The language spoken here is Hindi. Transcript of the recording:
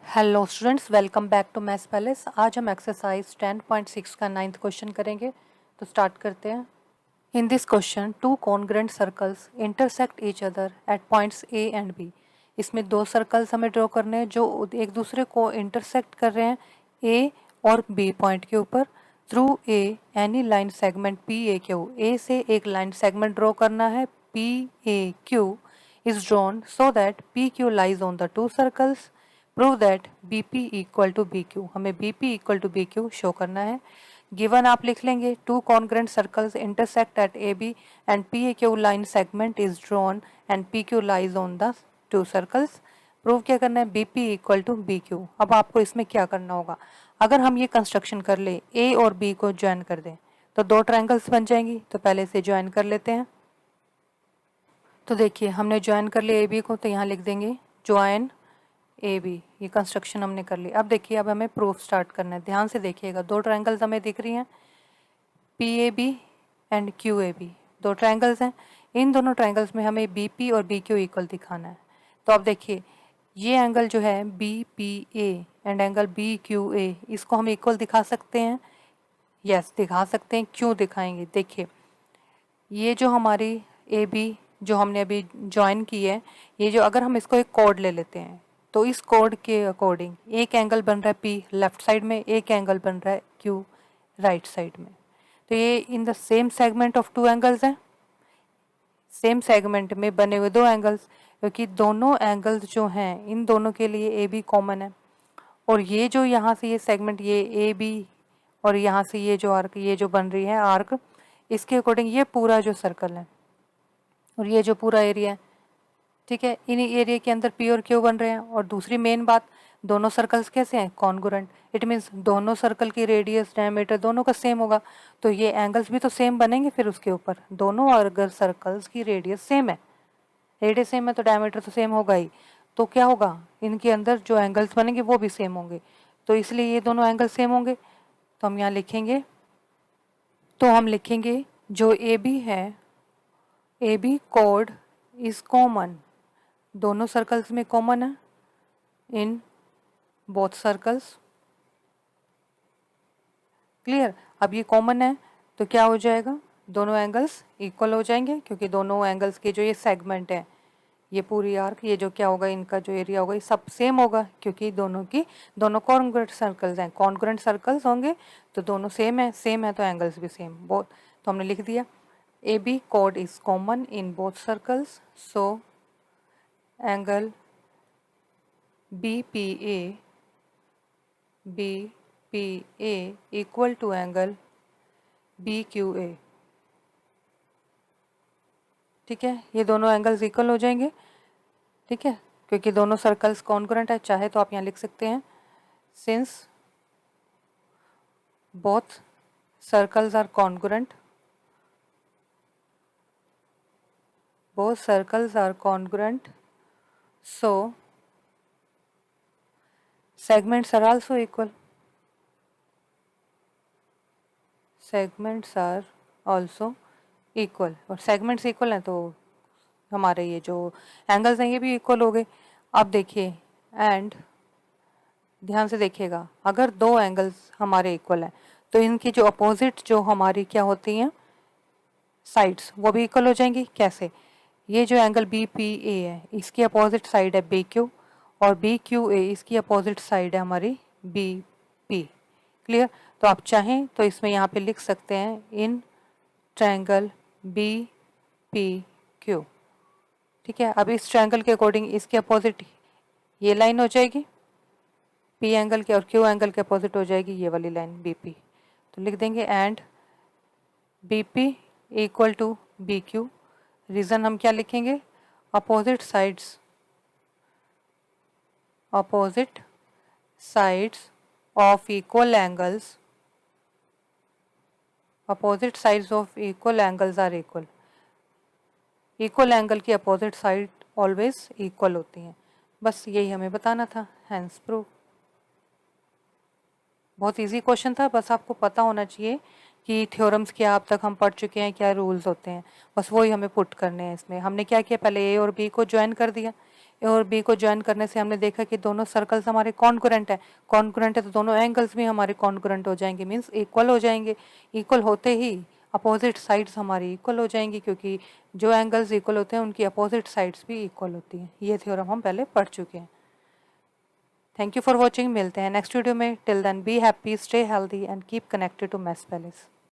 Hello students, welcome back to Maths Palace. आज हम एक्सरसाइज 10.6 का 9th क्वेश्चन करेंगे। तो स्टार्ट करते हैं। In this question two congruent circles intersect each other at points A and B. इसमें दो सर्कल्स हमें ड्रॉ करने हैं जो एक दूसरे को इंटरसेक्ट कर रहे हैं ए और बी पॉइंट के ऊपर। Through a any line segment P A Q, A से एक लाइन सेगमेंट ड्रॉ करना है P A Q is drawn so that P Q lies on the two circles. Prove that B P equal to B Q, हमें B P equal to B Q show करना है। गिवन आप लिख लेंगे two congruent circles intersect at A B and P A Q line segment is drawn and P Q lies on the two circles. Prove क्या करना है, B P equal to B Q. अब आपको इसमें क्या करना होगा, अगर हम ये कंस्ट्रक्शन कर ले ए और बी को ज्वाइन कर दें तो दो ट्रायंगल्स बन जाएंगी। तो पहले से ज्वाइन कर लेते हैं। तो देखिए हमने ज्वाइन कर लिया ए बी को, तो यहाँ लिख देंगे ज्वाइन ए बी। ये कंस्ट्रक्शन हमने कर ली। अब देखिए अब हमें प्रूफ स्टार्ट करना है। ध्यान से देखिएगा, दो ट्रायंगल्स हमें दिख रही हैं P A B and Q A B, दो ट्रायंगल्स हैं। इन दोनों ट्रायंगल्स में हमें बी पी और बी क्यू इक्वल दिखाना है। तो अब देखिए ये एंगल जो है B P A and angle B Q A, इसको हम इक्वल दिखा सकते हैं। यस दिखा सकते हैं। क्यों दिखाएंगे, देखिए ये जो हमारी ए बी जो हमने अभी ज्वाइन की है, ये जो अगर हम इसको एक कोड ले लेते हैं तो इस कोड के अकॉर्डिंग एक एंगल बन रहा है पी लेफ्ट साइड में, एक एंगल बन रहा है क्यू राइट साइड में। तो ये in the same segment of two angles हैं, सेम सेगमेंट में बने हुए दो एंगल्स, क्योंकि दोनों एंगल्स जो हैं इन दोनों के लिए ए बी कॉमन है। और ये जो यहाँ से ये सेगमेंट ये ए बी और यहाँ से ये जो आर्क ये जो बन रही है आर्क, इसके अकॉर्डिंग ये पूरा जो सर्कल है और ये जो पूरा एरिया है, ठीक है, इन एरिया के अंदर पी और क्यू बन रहे हैं। और दूसरी मेन बात, दोनों सर्कल्स कैसे हैं, कॉन्ग्रुएंट। इट मीन्स दोनों सर्कल की रेडियस डायमीटर दोनों का सेम होगा, तो ये एंगल्स भी तो सेम बनेंगे। फिर उसके ऊपर दोनों अगर सर्कल्स की रेडियस सेम है, रेडियस सेम है तो डायमीटर तो सेम होगा ही, तो क्या होगा, इनके अंदर जो एंगल्स बनेंगे वो भी सेम होंगे। तो इसलिए ये दोनों एंगल सेम होंगे। तो हम यहाँ लिखेंगे, तो हम लिखेंगे जो ए बी है, ए बी कोड इज कॉमन, दोनों सर्कल्स में कॉमन है इन बोथ सर्कल्स। क्लियर। अब ये कॉमन है तो क्या हो जाएगा, दोनों एंगल्स इक्वल हो जाएंगे, क्योंकि दोनों एंगल्स के जो ये सेगमेंट है, ये पूरी आर्क, ये जो क्या होगा इनका जो एरिया होगा ये सब सेम होगा, क्योंकि दोनों कॉन्ग्रुएंट सर्कल्स हैं। कॉन्ग्रुएंट सर्कल्स होंगे तो दोनों सेम है तो एंगल्स भी सेम बोथ। तो हमने लिख दिया ए बी कोड is common in both circles, so angle B P A equal to angle B Q A. ठीक है, ये दोनों एंगल्स इक्वल हो जाएंगे। ठीक है, क्योंकि दोनों सर्कल्स कॉन्ग्रुएंट है। चाहे तो आप यहाँ लिख सकते हैं since both circles are congruent, both circles are congruent, so segments are also equal. Segments are also equal, और segments equal हैं तो हमारे ये जो एंगल्स हैं ये भी इक्वल हो गए। अब देखिए एंड ध्यान से देखिएगा, अगर दो एंगल्स हमारे इक्वल हैं तो इनकी जो अपोजिट जो हमारी क्या होती हैं साइड्स, वो भी इक्वल हो जाएंगी। कैसे, ये जो एंगल बी पी ए है इसकी अपोजिट साइड है बी क्यू, और बी क्यू ए इसकी अपोजिट साइड है हमारी बी पी। क्लियर। तो आप चाहें तो इसमें यहाँ पे लिख सकते हैं in triangle B P Q. ठीक है, अब इस ट्रायंगल के अकॉर्डिंग इसके अपोजिट ये लाइन हो जाएगी पी एंगल के, और क्यू एंगल के अपोजिट हो जाएगी ये वाली लाइन बी पी। तो लिख देंगे and B P equal to B Q. Reason हम क्या लिखेंगे, opposite sides of equal angles, opposite sides of equal angles are equal. Equal angle की अपोजिट साइड ऑलवेज इक्वल होती हैं। बस यही हमें बताना था, हैंस प्रूव। बहुत इजी क्वेश्चन था, बस आपको पता होना चाहिए कि थ्योरम्स क्या अब तक हम पढ़ चुके हैं, क्या रूल्स होते हैं, बस वही हमें पुट करने हैं। इसमें हमने क्या किया, पहले ए और बी को ज्वाइन कर दिया, ए और बी को ज्वाइन करने से हमने देखा कि दोनों सर्कल्स हमारे कॉन्ग्रुएंट है। कॉन्ग्रुएंट है तो दोनों एंगल्स भी हमारे कॉन्ग्रुएंट हो जाएंगे, मीन्स इक्वल हो जाएंगे। इक्वल होते ही अपोजिट साइड्स हमारी इक्वल हो जाएंगी, क्योंकि जो एंगल्स इक्वल होते हैं उनकी अपोजिट साइड्स भी इक्वल होती हैं। ये थ्योरम हम पहले पढ़ चुके हैं। Thank you for watching. मिलते हैं नेक्स्ट वीडियो में। Till then be happy, stay healthy and keep connected to Maths palace.